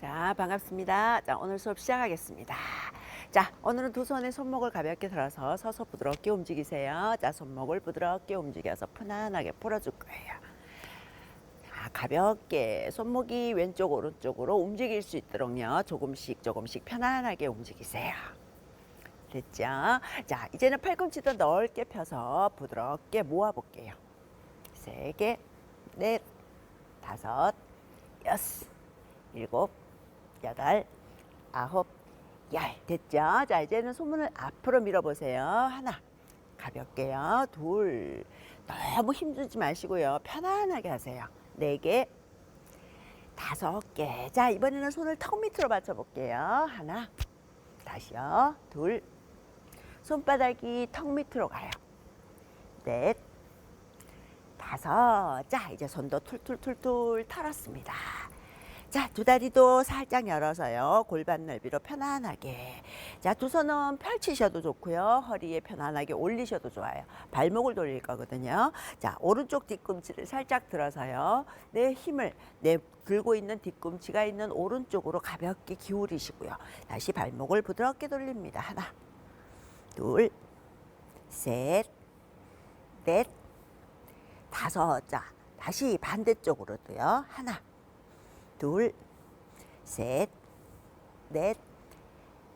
자, 반갑습니다. 자, 오늘 수업 시작하겠습니다. 자, 오늘은 두 손에 손목을 가볍게 들어서 서서 부드럽게 움직이세요. 자, 손목을 부드럽게 움직여서 편안하게 풀어줄 거예요. 자, 가볍게 손목이 왼쪽, 오른쪽으로 움직일 수 있도록요. 조금씩 편안하게 움직이세요. 됐죠? 자, 이제는 팔꿈치도 넓게 펴서 부드럽게 모아볼게요. 세 개, 넷, 다섯, 여섯, 일곱, 여덟, 아홉, 열. 됐죠? 자, 이제는 손문을 앞으로 밀어보세요. 하나, 가볍게요. 둘, 너무 힘주지 마시고요. 편안하게 하세요. 네 개, 다섯 개. 자, 이번에는 손을 턱 밑으로 받쳐볼게요. 하나, 다시요. 둘, 손바닥이 턱 밑으로 가요. 넷, 다섯. 자, 이제 손도 툴툴툴툴 털었습니다. 자, 두 다리도 살짝 열어서요. 골반 넓이로 편안하게. 자, 두 손은 펼치셔도 좋고요. 허리에 편안하게 올리셔도 좋아요. 발목을 돌릴 거거든요. 자, 오른쪽 뒤꿈치를 살짝 들어서요. 내 힘을 들고 있는 뒤꿈치가 있는 오른쪽으로 가볍게 기울이시고요. 다시 발목을 부드럽게 돌립니다. 하나, 둘, 셋, 넷, 다섯. 자, 다시 반대쪽으로도요. 하나, 둘, 셋, 넷,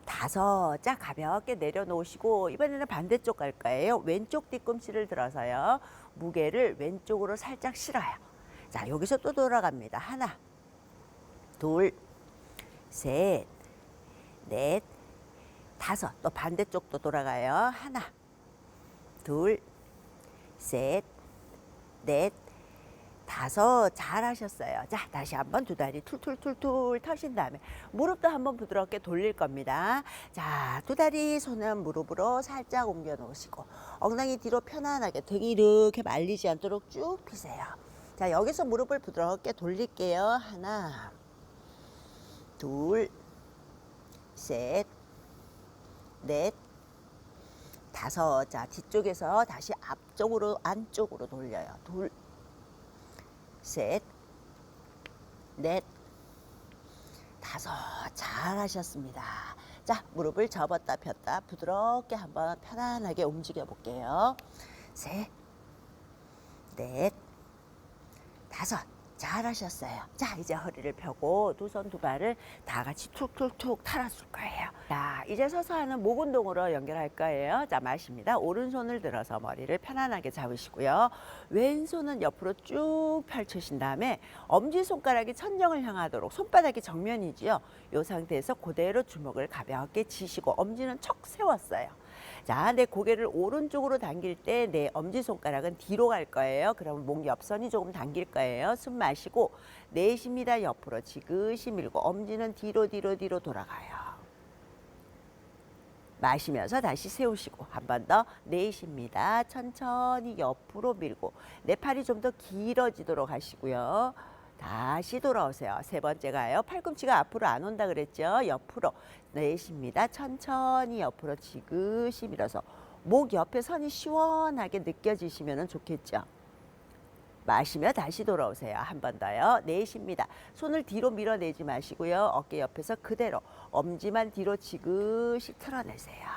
다섯. 자, 가볍게 내려놓으시고 이번에는 반대쪽 갈 거예요. 왼쪽 뒤꿈치를 들어서요. 무게를 왼쪽으로 살짝 실어요. 자, 여기서 또 돌아갑니다. 하나, 둘, 셋, 넷, 다섯. 또 반대쪽도 돌아가요. 하나, 둘, 셋, 넷, 다섯. 잘하셨어요. 자, 다시 한번 두 다리 툴툴툴툴 터신 다음에 무릎도 한번 부드럽게 돌릴 겁니다. 자, 두 다리 손은 무릎으로 살짝 옮겨 놓으시고 엉덩이 뒤로 편안하게 등이 이렇게 말리지 않도록 쭉 피세요. 자, 여기서 무릎을 부드럽게 돌릴게요. 하나, 둘, 셋, 넷, 다섯. 자, 뒤쪽에서 다시 앞쪽으로 안쪽으로 돌려요. 둘, 셋, 넷, 다섯. 잘하셨습니다. 자, 무릎을 접었다 폈다 부드럽게 한번 편안하게 움직여 볼게요. 셋, 넷, 다섯. 잘하셨어요. 자, 이제 허리를 펴고 두 손 두 발을 다 같이 툭툭툭 탈아줄 거예요. 자, 이제 서서 하는 목 운동으로 연결할 거예요. 자, 마십니다. 오른손을 들어서 머리를 편안하게 잡으시고요. 왼손은 옆으로 쭉 펼치신 다음에 엄지손가락이 천정을 향하도록 손바닥이 정면이지요. 이 상태에서 그대로 주먹을 가볍게 쥐시고 엄지는 척 세웠어요. 자, 내 고개를 오른쪽으로 당길 때 내 엄지손가락은 뒤로 갈 거예요. 그러면 목 옆선이 조금 당길 거예요. 숨 마시고 내쉽니다. 옆으로 지그시 밀고 엄지는 뒤로 돌아가요. 마시면서 다시 세우시고 한 번 더 내쉽니다. 천천히 옆으로 밀고 내 팔이 좀 더 길어지도록 하시고요. 다시 돌아오세요. 세 번째 가요. 팔꿈치가 앞으로 안 온다 그랬죠. 옆으로 내쉽니다. 천천히 옆으로 지그시 밀어서 목 옆에 선이 시원하게 느껴지시면 좋겠죠. 마시며 다시 돌아오세요. 한 번 더요. 내쉽니다. 손을 뒤로 밀어내지 마시고요. 어깨 옆에서 그대로 엄지만 뒤로 지그시 틀어내세요.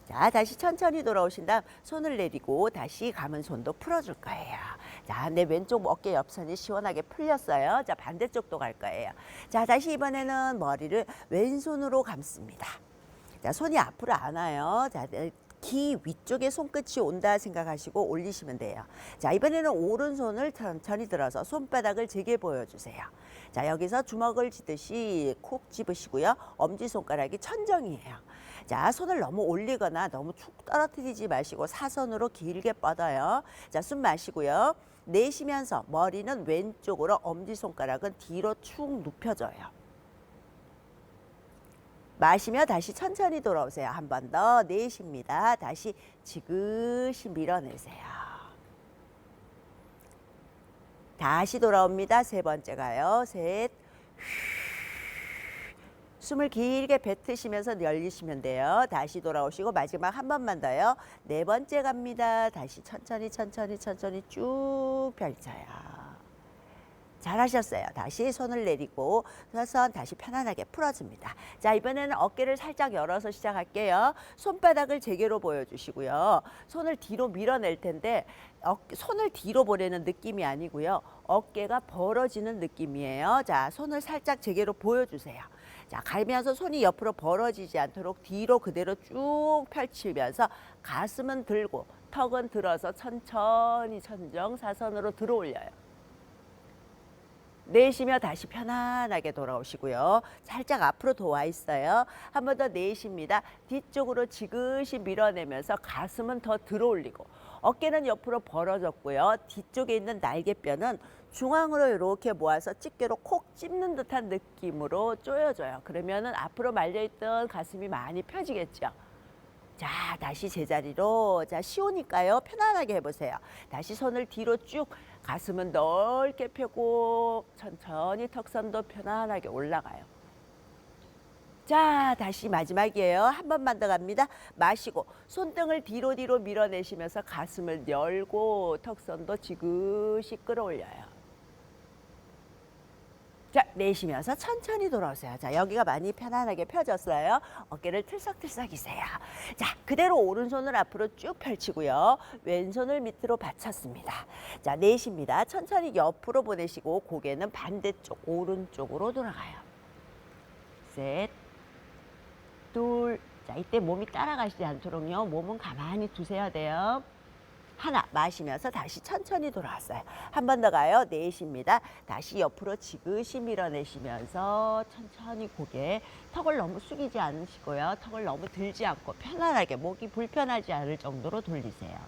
자, 다시 천천히 돌아오신 다음 손을 내리고 다시 감은 손도 풀어줄 거예요. 자, 내 왼쪽 어깨 옆선이 시원하게 풀렸어요. 자, 반대쪽도 갈 거예요. 자, 다시 이번에는 머리를 왼손으로 감습니다. 자, 손이 앞으로 안 와요. 자, 귀 위쪽에 손끝이 온다 생각하시고 올리시면 돼요. 자, 이번에는 오른손을 천천히 들어서 손바닥을 제게 보여주세요. 자, 여기서 주먹을 쥐듯이 콕 집으시고요. 엄지손가락이 천정이에요. 자, 손을 너무 올리거나 너무 축 떨어뜨리지 마시고 사선으로 길게 뻗어요. 자, 숨 마시고요. 내쉬면서 머리는 왼쪽으로 엄지손가락은 뒤로 축 눕혀져요. 마시며 다시 천천히 돌아오세요. 한 번 더 내쉽니다. 다시 지그시 밀어내세요. 다시 돌아옵니다. 세 번째 가요. 셋. 숨을 길게 뱉으시면서 열리시면 돼요. 다시 돌아오시고 마지막 한 번만 더요. 네 번째 갑니다. 다시 천천히 쭉 펼쳐요. 잘하셨어요. 다시 손을 내리고 서서 다시 편안하게 풀어줍니다. 자, 이번에는 어깨를 살짝 열어서 시작할게요. 손바닥을 제게로 보여주시고요. 손을 뒤로 밀어낼 텐데 손을 뒤로 보내는 느낌이 아니고요. 어깨가 벌어지는 느낌이에요. 자, 손을 살짝 제게로 보여주세요. 자, 가면서 손이 옆으로 벌어지지 않도록 뒤로 그대로 쭉 펼치면서 가슴은 들고 턱은 들어서 천천히 천정사선으로 들어 올려요. 내쉬며 다시 편안하게 돌아오시고요. 살짝 앞으로 더 와 있어요. 한 번 더 내쉽니다. 뒤쪽으로 지그시 밀어내면서 가슴은 더 들어 올리고 어깨는 옆으로 벌어졌고요. 뒤쪽에 있는 날개뼈는 중앙으로 이렇게 모아서 집게로 콕 찝는 듯한 느낌으로 조여줘요. 그러면은 앞으로 말려있던 가슴이 많이 펴지겠죠. 자, 다시 제자리로. 자, 쉬우니까요. 편안하게 해보세요. 다시 손을 뒤로 쭉, 가슴은 넓게 펴고 천천히 턱선도 편안하게 올라가요. 자, 다시 마지막이에요. 한 번만 더 갑니다. 마시고 손등을 뒤로 밀어내시면서 가슴을 열고 턱선도 지그시 끌어올려요. 자, 내쉬면서 천천히 돌아오세요. 자, 여기가 많이 편안하게 펴졌어요. 어깨를 틀썩틀썩이세요. 자, 그대로 오른손을 앞으로 쭉 펼치고요. 왼손을 밑으로 받쳤습니다. 자, 내쉽니다. 천천히 옆으로 보내시고 고개는 반대쪽 오른쪽으로 돌아가요. 셋, 둘. 자, 이때 몸이 따라가시지 않도록요. 몸은 가만히 두셔야 돼요. 하나, 마시면서 다시 천천히 돌아왔어요. 한 번 더 가요. 내쉽니다. 다시 옆으로 지그시 밀어내시면서 천천히 고개, 턱을 너무 숙이지 않으시고요. 턱을 너무 들지 않고 편안하게 목이 불편하지 않을 정도로 돌리세요.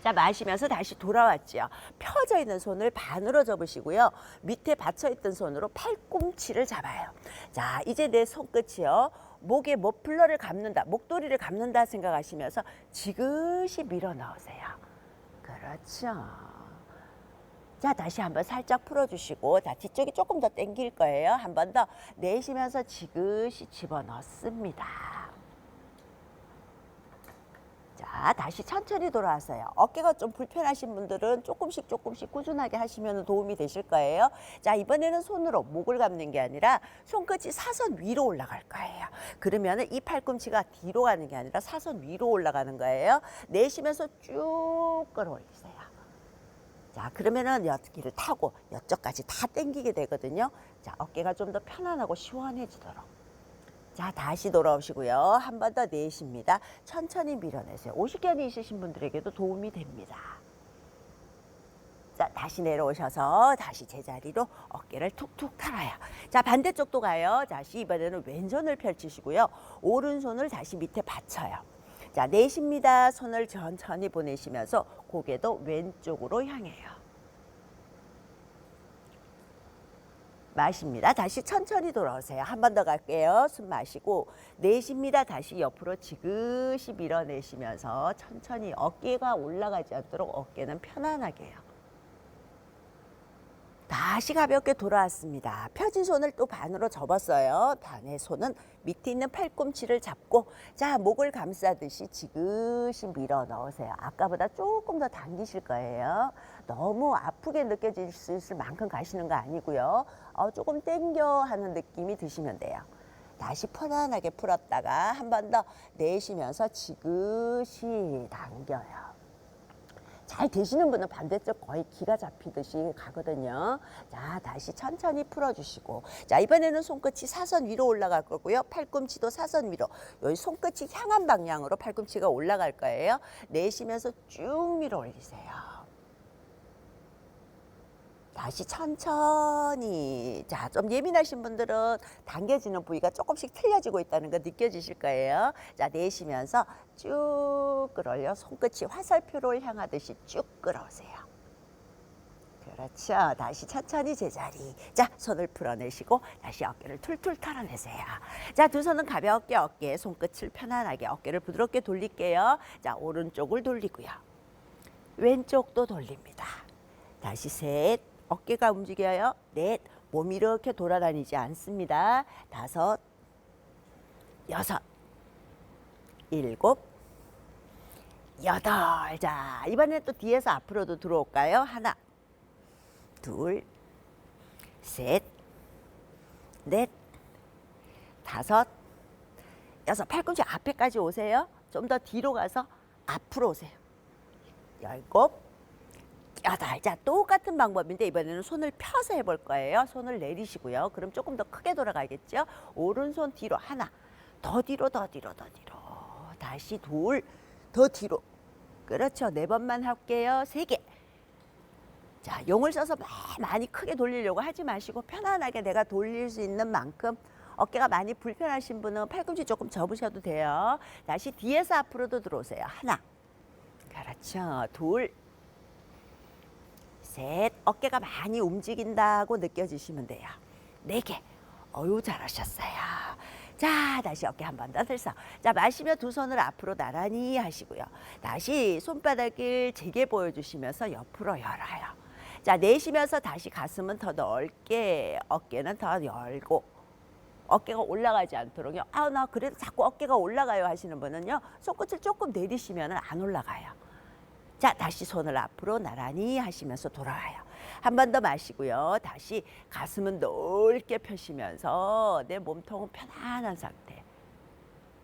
자, 마시면서 다시 돌아왔죠. 펴져 있는 손을 반으로 접으시고요. 밑에 받쳐있던 손으로 팔꿈치를 잡아요. 자, 이제 내 손끝이요. 목에 머플러를 감는다, 목도리를 감는다 생각하시면서 지그시 밀어 넣으세요. 그렇죠. 자, 다시 한번 살짝 풀어주시고, 자, 뒤쪽이 조금 더 당길 거예요. 한 번 더 내쉬면서 지그시 집어넣습니다. 자, 다시 천천히 돌아왔어요. 어깨가 좀 불편하신 분들은 조금씩 꾸준하게 하시면 도움이 되실 거예요. 자, 이번에는 손으로 목을 감는 게 아니라 손끝이 사선 위로 올라갈 거예요. 그러면 이 팔꿈치가 뒤로 가는 게 아니라 사선 위로 올라가는 거예요. 내쉬면서 쭉 끌어올리세요. 자, 그러면은 여기를 타고 이쪽까지 다 당기게 되거든요. 자, 어깨가 좀 더 편안하고 시원해지도록. 자, 다시 돌아오시고요. 한 번 더 내쉽니다. 천천히 밀어내세요. 오십견이 있으신 분들에게도 도움이 됩니다. 자, 다시 내려오셔서 다시 제자리로 어깨를 툭툭 털어요. 자, 반대쪽도 가요. 다시 이번에는 왼손을 펼치시고요. 오른손을 다시 밑에 받쳐요. 자, 내쉽니다. 손을 천천히 보내시면서 고개도 왼쪽으로 향해요. 마십니다. 다시 천천히 돌아오세요. 한 번 더 갈게요. 숨 마시고 내쉽니다. 다시 옆으로 지그시 밀어내시면서 천천히 어깨가 올라가지 않도록 어깨는 편안하게 해요. 다시 가볍게 돌아왔습니다. 펴진 손을 또 반으로 접었어요. 반의 손은 밑에 있는 팔꿈치를 잡고 자, 목을 감싸듯이 지그시 밀어 넣으세요. 아까보다 조금 더 당기실 거예요. 너무 아프게 느껴질 수 있을 만큼 가시는 거 아니고요. 조금 당겨 하는 느낌이 드시면 돼요. 다시 편안하게 풀었다가 한 번 더 내쉬면서 지그시 당겨요. 잘 되시는 분은 반대쪽 거의 기가 잡히듯이 가거든요. 자, 다시 천천히 풀어주시고. 자, 이번에는 손끝이 사선 위로 올라갈 거고요. 팔꿈치도 사선 위로. 여기 손끝이 향한 방향으로 팔꿈치가 올라갈 거예요. 내쉬면서 쭉 밀어 올리세요. 다시 천천히. 자, 좀 예민하신 분들은 당겨지는 부위가 조금씩 틀려지고 있다는 거 느껴지실 거예요. 자, 내쉬면서 쭉 끌어올려 손끝이 화살표를 향하듯이 쭉 끌어오세요. 그렇죠. 다시 천천히 제자리. 자, 손을 풀어내시고 다시 어깨를 툴툴 털어내세요. 자, 두 손은 가볍게 어깨에 손끝을 편안하게 어깨를 부드럽게 돌릴게요. 자, 오른쪽을 돌리고요. 왼쪽도 돌립니다. 다시 셋. 어깨가 움직여요. 넷, 몸이 이렇게 돌아다니지 않습니다. 다섯, 여섯, 일곱, 여덟. 자, 이번에 또 뒤에서 앞으로도 들어올까요? 하나, 둘, 셋, 넷, 다섯, 여섯. 팔꿈치 앞에까지 오세요. 좀 더 뒤로 가서 앞으로 오세요. 열곱, 여덟. 자, 똑같은 방법인데 이번에는 손을 펴서 해볼 거예요. 손을 내리시고요. 그럼 조금 더 크게 돌아가겠죠. 오른손 뒤로 하나, 더 뒤로, 더 뒤로, 더 뒤로. 다시 둘, 더 뒤로. 그렇죠. 네 번만 할게요. 세 개. 자, 용을 써서 많이 크게 돌리려고 하지 마시고 편안하게 내가 돌릴 수 있는 만큼. 어깨가 많이 불편하신 분은 팔꿈치 조금 접으셔도 돼요. 다시 뒤에서 앞으로도 들어오세요. 하나. 그렇죠. 둘. 셋. 어깨가 많이 움직인다고 느껴지시면 돼요. 네 개. 어유 잘하셨어요. 자, 다시 어깨 한 번 더 들서. 자, 마시며 두 손을 앞으로 나란히 하시고요. 다시 손바닥을 제게 보여주시면서 옆으로 열어요. 자, 내쉬면서 다시 가슴은 더 넓게, 어깨는 더 열고. 어깨가 올라가지 않도록요. 아, 나 그래도 자꾸 어깨가 올라가요 하시는 분은요. 손끝을 조금 내리시면 안 올라가요. 자, 다시 손을 앞으로 나란히 하시면서 돌아와요. 한 번 더 마시고요. 다시 가슴은 넓게 펴시면서 내 몸통은 편안한 상태.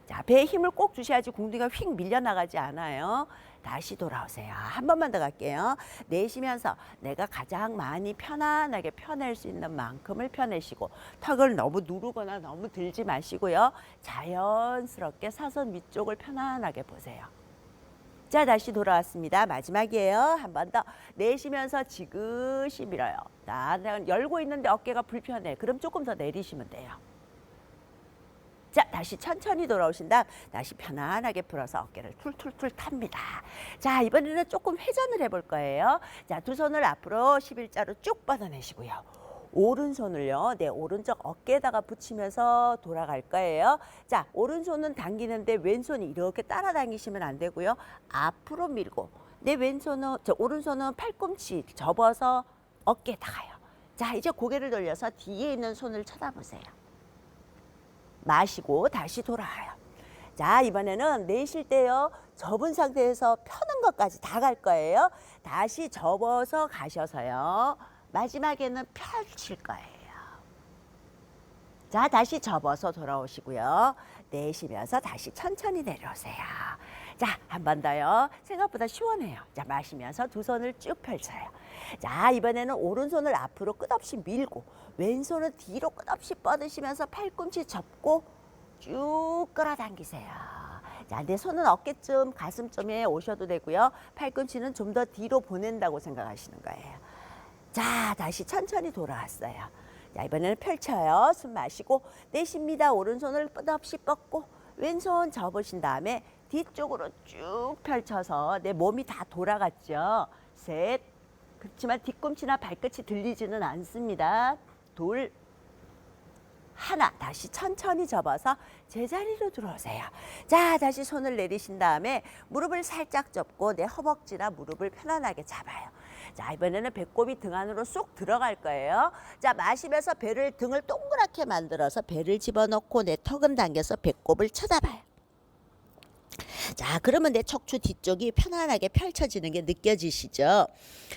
자, 배에 힘을 꼭 주셔야지 궁둥이가 휙 밀려나가지 않아요. 다시 돌아오세요. 한 번만 더 갈게요. 내쉬면서 내가 가장 많이 편안하게 펴낼 수 있는 만큼을 펴내시고 턱을 너무 누르거나 너무 들지 마시고요. 자연스럽게 사선 위쪽을 편안하게 보세요. 자, 다시 돌아왔습니다. 마지막이에요. 한 번 더 내쉬면서 지그시 밀어요. 자, 내가 열고 있는데 어깨가 불편해. 그럼 조금 더 내리시면 돼요. 자, 다시 천천히 돌아오신 다음 다시 편안하게 풀어서 어깨를 툴툴툴 탑니다. 자, 이번에는 조금 회전을 해볼 거예요. 자, 두 손을 앞으로 11자로 쭉 뻗어내시고요. 오른손을요, 내 오른쪽 어깨에다가 붙이면서 돌아갈 거예요. 자, 오른손은 당기는데 왼손이 이렇게 따라당기시면 안 되고요. 앞으로 밀고 내 오른손은 팔꿈치 접어서 어깨에다 가요. 자, 이제 고개를 돌려서 뒤에 있는 손을 쳐다보세요. 마시고 다시 돌아와요. 자, 이번에는 내쉴 때요. 접은 상태에서 펴는 것까지 다 갈 거예요. 다시 접어서 가셔서요. 마지막에는 펼칠 거예요. 자, 다시 접어서 돌아오시고요. 내쉬면서 다시 천천히 내려오세요. 자, 한 번 더요. 생각보다 시원해요. 자, 마시면서 두 손을 쭉 펼쳐요. 자, 이번에는 오른손을 앞으로 끝없이 밀고 왼손은 뒤로 끝없이 뻗으시면서 팔꿈치 접고 쭉 끌어당기세요. 자, 내 손은 어깨쯤, 가슴쯤에 오셔도 되고요. 팔꿈치는 좀 더 뒤로 보낸다고 생각하시는 거예요. 자, 다시 천천히 돌아왔어요. 자, 이번에는 펼쳐요. 숨 마시고 내쉽니다. 오른손을 끝없이 뻗고 왼손 접으신 다음에 뒤쪽으로 쭉 펼쳐서 내 몸이 다 돌아갔죠. 셋. 그렇지만 뒤꿈치나 발끝이 들리지는 않습니다. 둘. 하나. 다시 천천히 접어서 제자리로 들어오세요. 자, 다시 손을 내리신 다음에 무릎을 살짝 접고 내 허벅지나 무릎을 편안하게 잡아요. 자, 이번에는 배꼽이 등 안으로 쏙 들어갈 거예요. 자, 마시면서 등을 동그랗게 만들어서 배를 집어넣고 내 턱은 당겨서 배꼽을 쳐다봐요. 자, 그러면 내 척추 뒤쪽이 편안하게 펼쳐지는 게 느껴지시죠?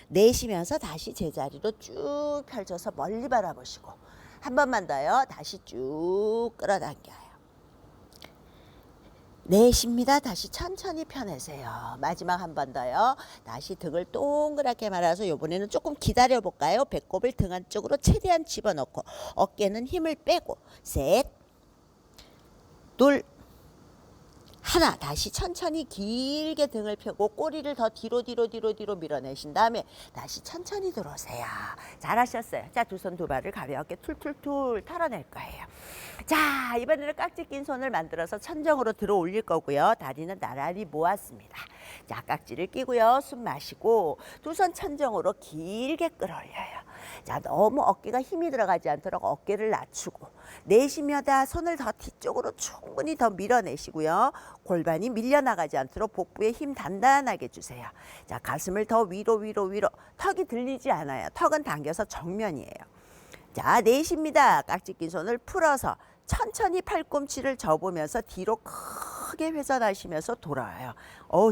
내쉬면서 다시 제자리로 쭉 펼쳐서 멀리 바라보시고 한 번만 더요. 다시 쭉 끌어당겨요. 내쉽니다. 다시 천천히 펴내세요. 마지막 한 번 더요. 다시 등을 동그랗게 말아서 이번에는 조금 기다려 볼까요? 배꼽을 등 안쪽으로 최대한 집어넣고 어깨는 힘을 빼고 셋, 둘, 하나. 다시 천천히 길게 등을 펴고 꼬리를 더 뒤로 밀어내신 다음에 다시 천천히 들어오세요. 잘하셨어요. 자, 두 손 두 발을 가볍게 툴툴툴 털어낼 거예요. 자, 이번에는 깍지 낀 손을 만들어서 천정으로 들어 올릴 거고요. 다리는 나란히 모았습니다. 자, 깍지를 끼고요. 숨 마시고 두 손 천정으로 길게 끌어올려요. 자, 너무 어깨가 힘이 들어가지 않도록 어깨를 낮추고 내쉬며다 손을 더 뒤쪽으로 충분히 더 밀어내시고요. 골반이 밀려나가지 않도록 복부에 힘 단단하게 주세요. 자, 가슴을 더 위로. 턱이 들리지 않아요. 턱은 당겨서 정면이에요. 자, 내쉽니다. 깍지 낀 손을 풀어서 천천히 팔꿈치를 접으면서 뒤로 크게 회전하시면서 돌아와요.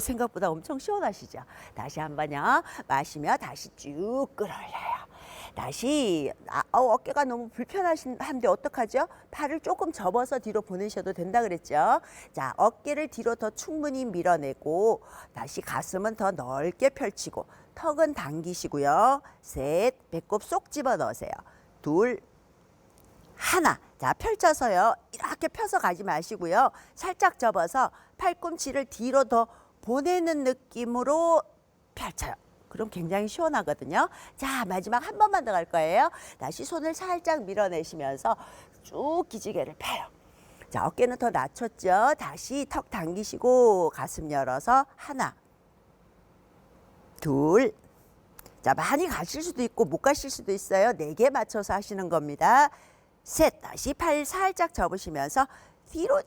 생각보다 엄청 시원하시죠? 다시 한 번요. 마시며 다시 쭉 끌어올려요. 다시 어깨가 너무 불편하신데 어떡하죠? 팔을 조금 접어서 뒤로 보내셔도 된다 그랬죠? 자, 어깨를 뒤로 더 충분히 밀어내고 다시 가슴은 더 넓게 펼치고 턱은 당기시고요. 셋, 배꼽 쏙 집어넣으세요. 둘, 하나. 자, 펼쳐서요. 이렇게 펴서 가지 마시고요. 살짝 접어서 팔꿈치를 뒤로 더 보내는 느낌으로 펼쳐요. 그럼 굉장히 시원하거든요. 자, 마지막 한 번만 더 갈 거예요. 다시 손을 살짝 밀어내시면서 쭉 기지개를 펴요. 자, 어깨는 더 낮췄죠. 다시 턱 당기시고 가슴 열어서 하나, 둘. 자, 많이 가실 수도 있고 못 가실 수도 있어요. 4개 맞춰서 하시는 겁니다. 셋, 다시 팔 살짝 접으시면서 뒤로.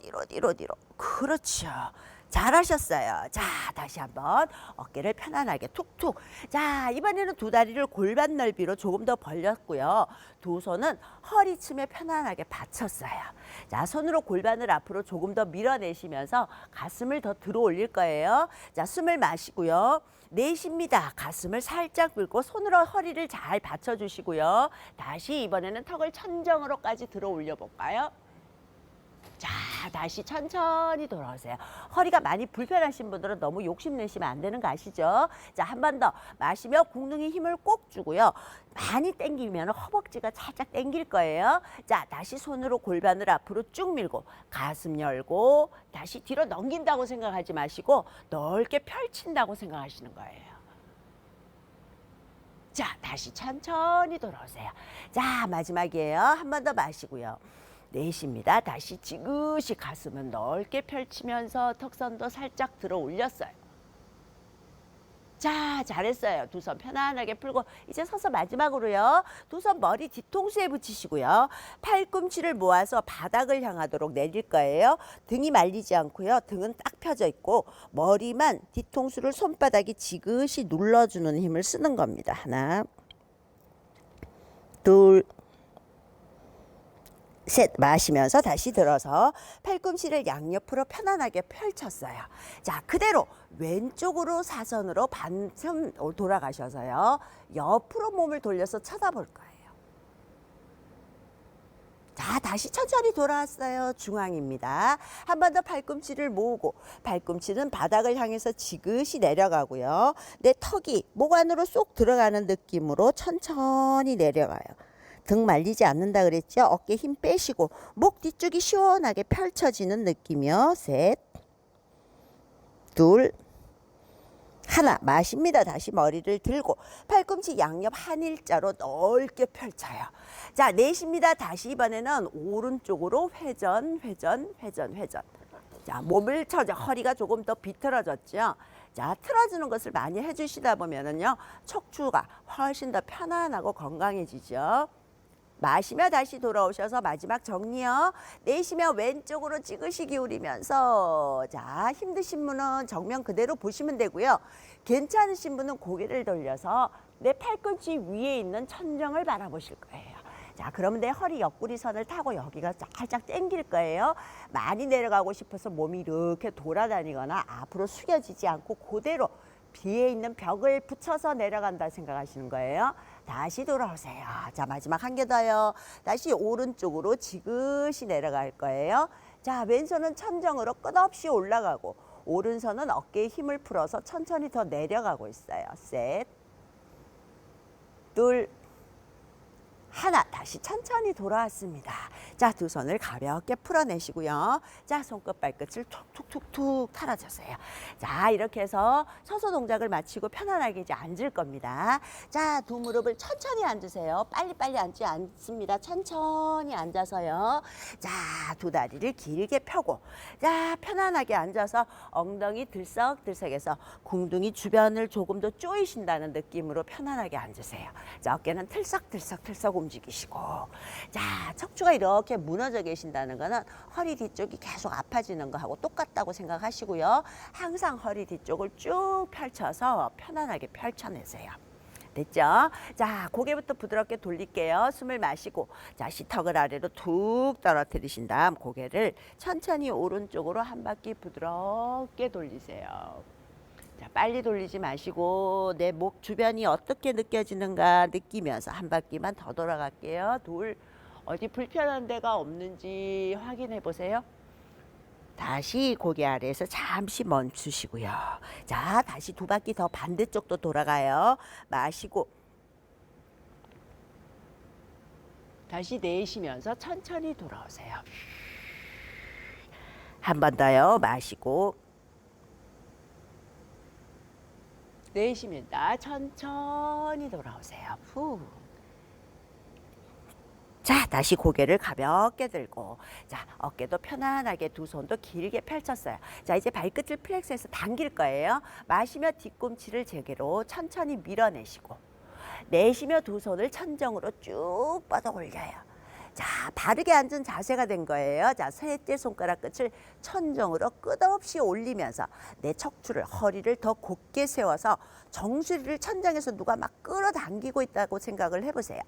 그렇죠. 잘하셨어요. 자, 다시 한번 어깨를 편안하게 툭툭. 자, 이번에는 두 다리를 골반 넓이로 조금 더 벌렸고요. 두 손은 허리춤에 편안하게 받쳤어요. 자, 손으로 골반을 앞으로 조금 더 밀어내시면서 가슴을 더 들어 올릴 거예요. 자, 숨을 마시고요. 내쉽니다. 가슴을 살짝 밀고 손으로 허리를 잘 받쳐주시고요. 다시 이번에는 턱을 천정으로까지 들어 올려볼까요? 자, 다시 천천히 돌아오세요. 허리가 많이 불편하신 분들은 너무 욕심내시면 안 되는 거 아시죠? 자, 한 번 더 마시며 궁둥이 힘을 꼭 주고요. 많이 당기면 허벅지가 살짝 당길 거예요. 자, 다시 손으로 골반을 앞으로 쭉 밀고 가슴 열고 다시 뒤로 넘긴다고 생각하지 마시고 넓게 펼친다고 생각하시는 거예요. 자, 다시 천천히 돌아오세요. 자, 마지막이에요. 한 번 더 마시고요. 내쉽니다. 다시 지그시 가슴은 넓게 펼치면서 턱선도 살짝 들어 올렸어요. 자, 잘했어요. 두 손 편안하게 풀고 이제 서서 마지막으로요. 두 손 머리 뒤통수에 붙이시고요. 팔꿈치를 모아서 바닥을 향하도록 내릴 거예요. 등이 말리지 않고요. 등은 딱 펴져 있고 머리만 뒤통수를 손바닥이 지그시 눌러주는 힘을 쓰는 겁니다. 하나, 둘, 셋. 마시면서 다시 들어서 팔꿈치를 양옆으로 편안하게 펼쳤어요. 자, 그대로 왼쪽으로 사선으로 반쯤 돌아가셔서요. 옆으로 몸을 돌려서 쳐다볼 거예요. 자, 다시 천천히 돌아왔어요. 중앙입니다. 한 번 더 팔꿈치를 모으고 팔꿈치는 바닥을 향해서 지그시 내려가고요. 내 턱이 목 안으로 쏙 들어가는 느낌으로 천천히 내려가요. 등 말리지 않는다 그랬죠? 어깨 힘 빼시고 목 뒤쪽이 시원하게 펼쳐지는 느낌이요. 셋, 둘, 하나. 마십니다. 다시 머리를 들고 팔꿈치 양옆 한 일자로 넓게 펼쳐요. 자, 내쉽니다. 다시 이번에는 오른쪽으로 회전. 자, 몸을 쳐죠. 허리가 조금 더 비틀어졌죠. 자, 틀어주는 것을 많이 해주시다 보면은요, 척추가 훨씬 더 편안하고 건강해지죠. 마시며 다시 돌아오셔서 마지막 정리요. 내쉬며 왼쪽으로 지그시 기울이면서, 자, 힘드신 분은 정면 그대로 보시면 되고요. 괜찮으신 분은 고개를 돌려서 내 팔꿈치 위에 있는 천정을 바라보실 거예요. 자, 그러면 내 허리 옆구리선을 타고 여기가 살짝 당길 거예요. 많이 내려가고 싶어서 몸이 이렇게 돌아다니거나 앞으로 숙여지지 않고 그대로 뒤에 있는 벽을 붙여서 내려간다 생각하시는 거예요. 다시 돌아오세요. 자, 마지막 한 개 더요. 다시 오른쪽으로 지그시 내려갈 거예요. 자, 왼손은 천정으로 끝없이 올라가고 오른손은 어깨에 힘을 풀어서 천천히 더 내려가고 있어요. 셋, 둘, 하나. 다시 천천히 돌아왔습니다. 자, 두 손을 가볍게 풀어내시고요. 자, 손끝 발끝을 툭툭툭툭 털어주세요. 자, 이렇게 해서 서서 동작을 마치고 편안하게 이제 앉을 겁니다. 자, 두 무릎을 천천히 앉으세요. 빨리빨리 앉지 않습니다. 천천히 앉아서요. 자, 두 다리를 길게 펴고, 자, 편안하게 앉아서 엉덩이 들썩들썩해서 궁둥이 주변을 조금 더 조이신다는 느낌으로 편안하게 앉으세요. 자, 어깨는 틀썩틀썩 움직이시고, 자, 척추가 이렇게 무너져 계신다는 거는 허리 뒤쪽이 계속 아파지는 거하고 똑같다고 생각하시고요. 항상 허리 뒤쪽을 쭉 펼쳐서 편안하게 펼쳐내세요. 됐죠? 자, 고개부터 부드럽게 돌릴게요. 숨을 마시고 다시 턱을 아래로 툭 떨어뜨리신 다음 고개를 천천히 오른쪽으로 한 바퀴 부드럽게 돌리세요. 자, 빨리 돌리지 마시고 내 목 주변이 어떻게 느껴지는가 느끼면서 한 바퀴만 더 돌아갈게요. 둘, 어디 불편한 데가 없는지 확인해 보세요. 다시 고개 아래에서 잠시 멈추시고요. 자, 다시 두 바퀴 더 반대쪽도 돌아가요. 마시고 다시 내쉬면서 천천히 돌아오세요. 한 번 더요. 마시고 내쉽니다. 천천히 돌아오세요. 후. 자, 다시 고개를 가볍게 들고, 자, 어깨도 편안하게 두 손도 길게 펼쳤어요. 자, 이제 발끝을 플렉스해서 당길 거예요. 마시며 뒤꿈치를 제게로 천천히 밀어내시고, 내쉬며 두 손을 천정으로 쭉 뻗어 올려요. 자, 바르게 앉은 자세가 된 거예요. 자, 셋째 손가락 끝을 천정으로 끝없이 올리면서 내 척추를, 허리를 더 곧게 세워서 정수리를 천장에서 누가 막 끌어당기고 있다고 생각을 해보세요.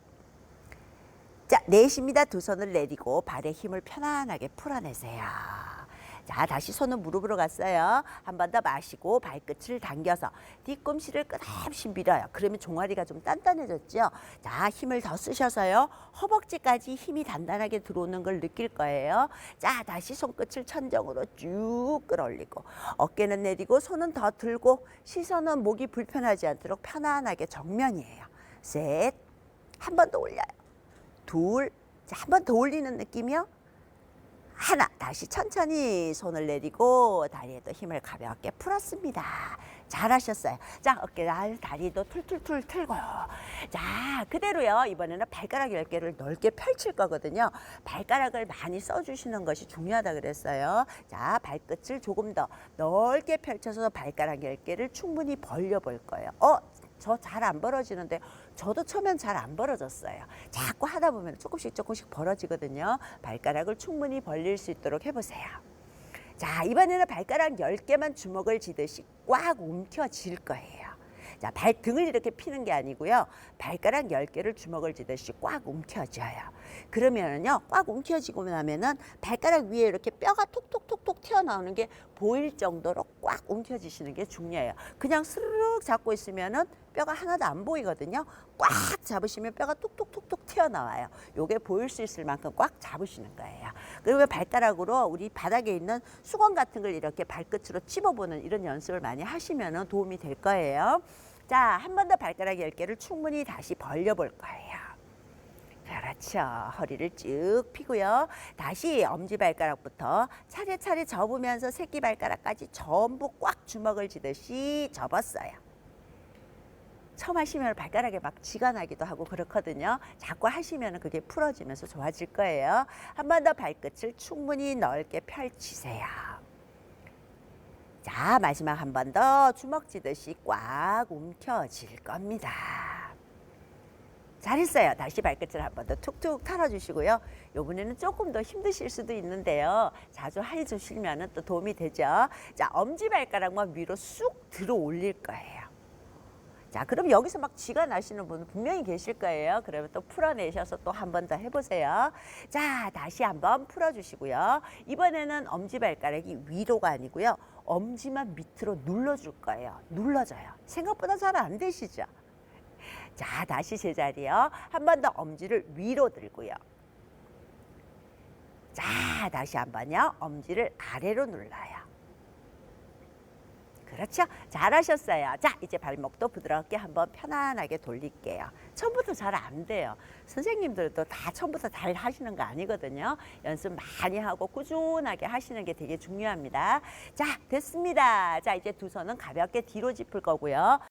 자, 내쉽니다. 두 손을 내리고 발의 힘을 편안하게 풀어내세요. 자, 다시 손은 무릎으로 갔어요. 한 번 더 마시고 발끝을 당겨서 뒤꿈치를 끝없이 밀어요. 그러면 종아리가 좀 단단해졌죠. 자, 힘을 더 쓰셔서요. 허벅지까지 힘이 단단하게 들어오는 걸 느낄 거예요. 자, 다시 손끝을 천정으로 쭉 끌어올리고 어깨는 내리고 손은 더 들고 시선은 목이 불편하지 않도록 편안하게 정면이에요. 셋, 한 번 더 올려요. 둘, 한 번 더 올리는 느낌이요. 하나, 다시 천천히 손을 내리고 다리에도 힘을 가볍게 풀었습니다. 잘하셨어요. 자, 어깨, 다리도 툴툴툴 틀고. 자, 그대로요. 이번에는 발가락 10개를 넓게 펼칠 거거든요. 발가락을 많이 써주시는 것이 중요하다 그랬어요. 자, 발끝을 조금 더 넓게 펼쳐서 발가락 10개를 충분히 벌려볼 거예요. 저 잘 안 벌어지는데 저도 처음엔 잘 안 벌어졌어요. 자꾸 하다 보면 조금씩 벌어지거든요. 발가락을 충분히 벌릴 수 있도록 해보세요. 자, 이번에는 발가락 10개만 주먹을 쥐듯이 꽉 움켜쥘 거예요. 자, 발등을 이렇게 피는 게 아니고요. 발가락 10개를 주먹을 쥐듯이 꽉 움켜쥐어요. 그러면은요, 꽉 움켜쥐고 나면은 발가락 위에 이렇게 뼈가 톡톡톡톡 튀어나오는 게 보일 정도로 꽉 움켜쥐시는 게 중요해요. 그냥 스르륵 잡고 있으면은 뼈가 하나도 안 보이거든요. 꽉 잡으시면 뼈가 톡톡톡톡 튀어나와요. 요게 보일 수 있을 만큼 꽉 잡으시는 거예요. 그리고 발가락으로 우리 바닥에 있는 수건 같은 걸 이렇게 발끝으로 찝어보는 이런 연습을 많이 하시면 도움이 될 거예요. 자, 한 번 더 발가락 10개를 충분히 다시 벌려볼 거예요. 그렇죠. 허리를 쭉 펴고요. 다시 엄지발가락부터 차례차례 접으면서 새끼발가락까지 전부 꽉 주먹을 쥐듯이 접었어요. 처음 하시면 발가락에 막 쥐가 나기도 하고 그렇거든요. 자꾸 하시면 그게 풀어지면서 좋아질 거예요. 한 번 더 발끝을 충분히 넓게 펼치세요. 자, 마지막 한 번 더 주먹 쥐듯이 꽉 움켜쥘 겁니다. 잘했어요. 다시 발끝을 한 번 더 툭툭 털어주시고요. 이번에는 조금 더 힘드실 수도 있는데요. 자주 해주시면 또 도움이 되죠. 자, 엄지발가락만 위로 쑥 들어 올릴 거예요. 자, 그럼 여기서 막 쥐가 나시는 분은 분명히 계실 거예요. 그러면 또 풀어내셔서 또 한 번 더 해보세요. 자, 다시 한번 풀어주시고요. 이번에는 엄지발가락이 위로가 아니고요. 엄지만 밑으로 눌러줄 거예요. 눌러줘요. 생각보다 잘 안 되시죠? 자, 다시 제자리요. 한 번 더 엄지를 위로 들고요. 자, 다시 한 번요. 엄지를 아래로 눌러요. 그렇죠? 잘하셨어요. 자, 이제 발목도 부드럽게 한번 편안하게 돌릴게요. 처음부터 잘 안 돼요. 선생님들도 다 처음부터 잘 하시는 거 아니거든요. 연습 많이 하고 꾸준하게 하시는 게 되게 중요합니다. 자, 됐습니다. 자, 이제 두 손은 가볍게 뒤로 짚을 거고요.